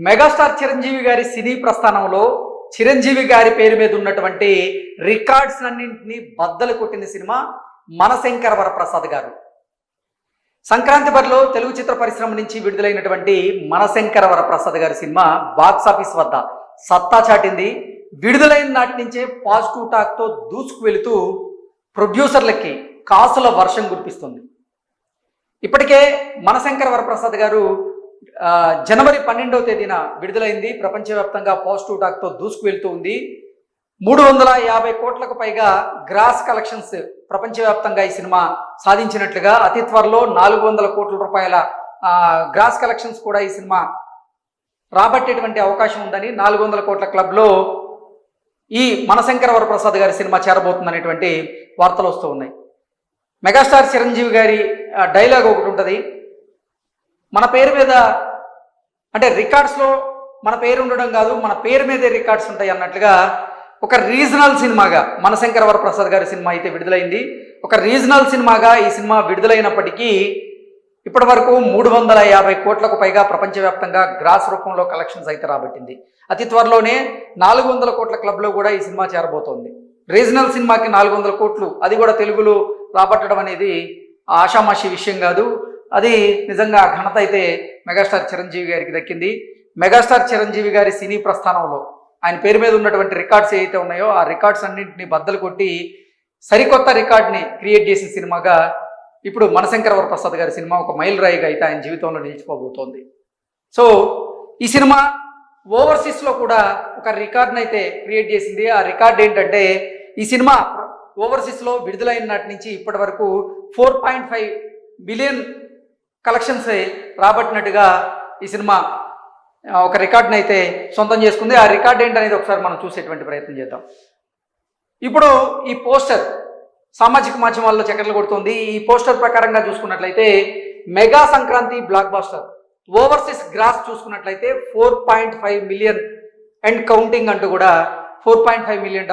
Megastar Chiranjeevi గారి సినీ ప్రస్థానంలో చిరంజీవి గారి పేరు మీద ఉన్నటువంటి రికార్డ్స్ అన్నింటినీ బద్దలు కొట్టిన సినిమా మనశంకర వరప్రసాద్ గారు. సంక్రాంతి బరిలో తెలుగు చిత్ర పరిశ్రమ నుంచి విడుదలైనటువంటి మనశంకర వరప్రసాద్ గారి సినిమా బాక్సాఫీస్ వద్ద సత్తా చాటింది. విడుదలైన నాటి నుంచే పాజిటివ్ టాక్తో దూసుకు వెళుతూ ప్రొడ్యూసర్లకి కాసుల వర్షం కురిపిస్తుంది. ఇప్పటికే మనశంకర వరప్రసాద్ గారు జనవరి 12వ తేదీన విడుదలైంది. ప్రపంచవ్యాప్తంగా పాజిటివ్ టాక్తో దూసుకు వెళ్తూ ఉంది. 350 కోట్లకు పైగా గ్రాస్ కలెక్షన్స్ ప్రపంచవ్యాప్తంగా ఈ సినిమా సాధించినట్లుగా, అతి త్వరలో 400 కోట్ల రూపాయల గ్రాస్ కలెక్షన్స్ కూడా ఈ సినిమా రాబట్టేటువంటి అవకాశం ఉందని, 400 కోట్ల క్లబ్లో ఈ మనశంకర వరప్రసాద్ గారి సినిమా చేరబోతుందనేటువంటి వార్తలు వస్తూ ఉన్నాయి. మెగాస్టార్ చిరంజీవి గారి డైలాగ్ ఒకటి ఉంటుంది, మన పేరు మీద అంటే రికార్డ్స్లో మన పేరు ఉండడం కాదు, మన పేరు మీదే రికార్డ్స్ ఉంటాయి అన్నట్లుగా ఒక రీజనల్ సినిమాగా మనశంకర వరప్రసాద్ గారి సినిమా అయితే విడుదలైంది. ఒక రీజనల్ సినిమాగా ఈ సినిమా విడుదలైనప్పటికీ ఇప్పటి వరకు 350 కోట్లకు పైగా ప్రపంచవ్యాప్తంగా గ్రాస్ రూపంలో కలెక్షన్స్ అయితే రాబట్టింది. అతి త్వరలోనే 400 కోట్ల క్లబ్లో కూడా ఈ సినిమా చేరబోతోంది. రీజనల్ సినిమాకి 400 కోట్లు, అది కూడా తెలుగులో రాబట్టడం అనేది ఆషామాషి విషయం కాదు. అది నిజంగా ఘనత అయితే మెగాస్టార్ చిరంజీవి గారికి దక్కింది. మెగాస్టార్ చిరంజీవి గారి సినీ ప్రస్థానంలో ఆయన పేరు మీద ఉన్నటువంటి రికార్డ్స్ ఏవైతే ఉన్నాయో ఆ రికార్డ్స్ అన్నింటినీ బద్దలు కొట్టి సరికొత్త రికార్డ్ని క్రియేట్ చేసిన సినిమాగా ఇప్పుడు మనశంకర వరప్రసాద్ గారి సినిమా ఒక మైల్ రాయిగా అయితే ఆయన జీవితంలో నిలిచిపోబోతోంది. సో ఈ సినిమా ఓవర్సీస్లో కూడా ఒక రికార్డ్ని అయితే క్రియేట్ చేసింది. ఆ రికార్డ్ ఏంటంటే, ఈ సినిమా ఓవర్సీస్లో విడుదలైన నాటి నుంచి ఇప్పటి వరకు 4.5 బిలియన్ కలెక్షన్స్ రాబట్టినట్టుగా ఈ సినిమా ఒక రికార్డ్ని అయితే సొంతం చేసుకుంది. ఆ రికార్డ్ ఏంటనేది ఒకసారి మనం చూసేటువంటి ప్రయత్నం చేద్దాం. ఇప్పుడు ఈ పోస్టర్ సామాజిక మాధ్యమాల్లో చక్కర్లు కొడుతుంది. ఈ పోస్టర్ ప్రకారంగా చూసుకున్నట్లయితే mega Sankranti blockbuster overseas gross చూసుకున్నట్లయితే 4.5 మిలియన్ అండ్ కౌంటింగ్ అంటూ కూడా $4.5 మిలియన్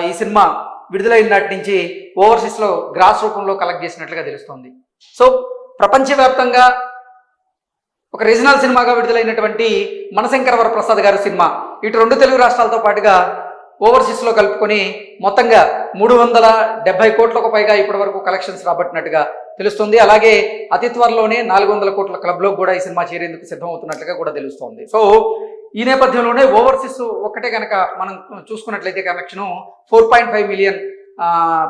ఈ సినిమా విడుదలైన నాటి నుంచి ఓవర్సీస్లో గ్రాస్ రూపంలో కలెక్ట్ చేసినట్లుగా తెలుస్తోంది. సో ప్రపంచవ్యాప్తంగా ఒక రీజనల్ సినిమాగా విడుదలైనటువంటి మనశంకర వరప్రసాద్ గారి సినిమా ఇటు 2 తెలుగు రాష్ట్రాలతో పాటుగా ఓవర్సీస్లో కలుపుకొని మొత్తంగా 370 కోట్లకు పైగా ఇప్పటి వరకు కలెక్షన్స్ రాబట్టినట్టుగా తెలుస్తుంది. అలాగే అతి త్వరలోనే 400 కోట్ల క్లబ్లో కూడా ఈ సినిమా చేరేందుకు సిద్ధమవుతున్నట్లుగా కూడా తెలుస్తోంది. సో ఈ నేపథ్యంలోనే ఓవర్సీస్ ఒక్కటే కనుక మనం చూసుకున్నట్లయితే కలెక్షను 4.5 మిలియన్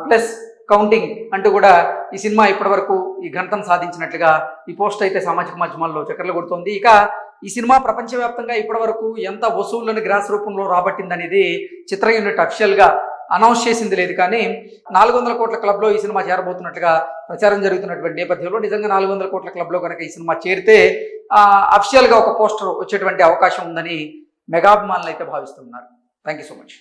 ప్లస్ కౌంటింగ్ అంటూ కూడా ఈ సినిమా ఇప్పటి వరకు ఈ ఘనతను సాధించినట్లుగా ఈ పోస్ట్ అయితే సామాజిక మాధ్యమాల్లో చక్కర్లు కొడుతోంది. ఇక ఈ సినిమా ప్రపంచవ్యాప్తంగా ఇప్పటి వరకు ఎంత వసూళ్లను గ్రాస్ రూపంలో రాబట్టిందనేది చిత్ర యూనిట్ అఫిషియల్గా అనౌన్స్ చేసింది లేదు, కానీ 400 కోట్ల క్లబ్లో ఈ సినిమా చేరబోతున్నట్టుగా ప్రచారం జరుగుతున్నటువంటి నేపథ్యంలో నిజంగా 400 కోట్ల క్లబ్లో కనుక ఈ సినిమా చేరితే అఫిషియల్గా ఒక పోస్టర్ వచ్చేటువంటి అవకాశం ఉందని మెగాభిమానులు అయితే భావిస్తున్నారు. Thank you so much.